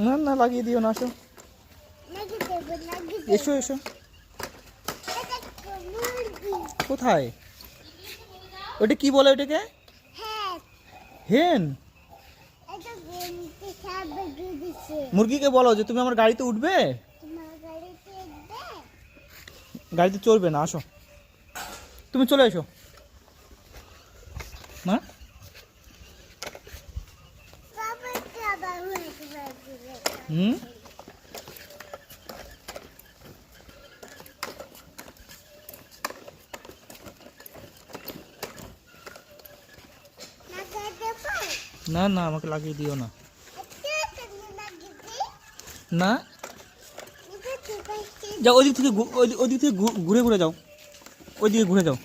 না না লাগিয়ে দিও না, আসো এসো এসো। কোথায় ওটা কি বলে ওটাকে? হেন। মুরগিকে বলো যে তুমি আমার গাড়িতে উঠবে। গাড়িতে চড়বে না, আসো তুমি চলে এসো মা। হুম না না আমাকে লাগিয়ে দিও না। না যাও ওইদিক থেকে, ওইদিক থেকে ঘুরে ঘুরে যাও, ওইদিকে ঘুরে যাও।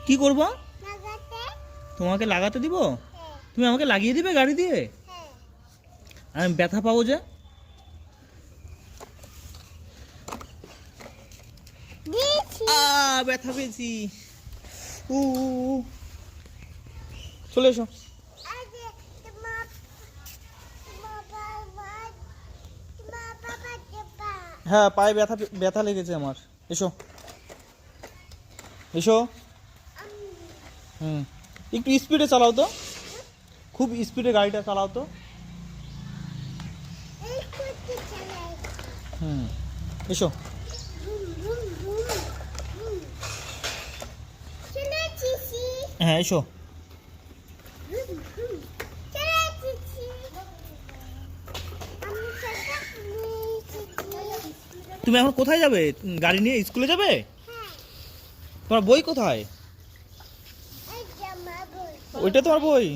কি করবো? তোমাকে লাগাতে দিব? তুমি আমাকে লাগিয়ে দিবে গাড়ি দিয়ে? আমি ব্যথা পাবো যে। ব্যথা পেয়েছি। চলে এসো। হ্যাঁ পায়ে ব্যথা ব্যথা লেগেছে আমার। এসো এসো। একটু স্পিডে চালাও তো, খুব স্পিডে গাড়িটা চালাও তো। এসো। হ্যাঁ এসো। তুমি এখন কোথায় যাবে? গাড়ি নিয়ে স্কুলে যাবে? তোমার বই কোথায়? ওইটা তোমার বই?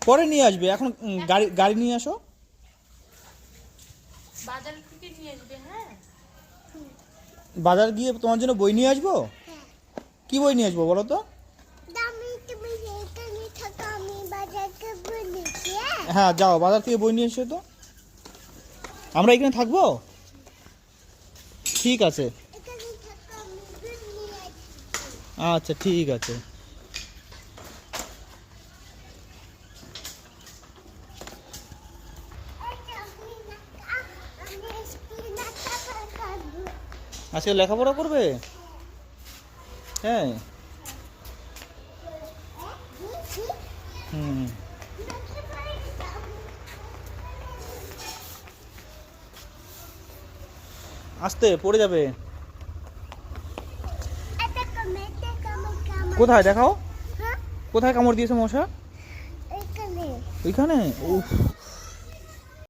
পরে নিয়ে আসবে, এখন গাড়ি গাড়ি নিয়ে আসো। বাজার থেকে নিয়ে আসবে। হ্যাঁ বাজার গিয়ে তোমার জন্য বই নিয়ে আসবো। কি বই নিয়ে আসবো বলো তো? হ্যাঁ যাও বাজার থেকে বই নিয়ে এসো তো। আমরা এখানে থাকবো? ঠিক আছে আচ্ছা ঠিক আছে। আজকে লেখাপড়া করবে? হ্যাঁ আস্তে পড়ে যাবে। কোথায় দেখাও, কোথায় কামড় দিয়েছে মশা? ওইখানে? উফ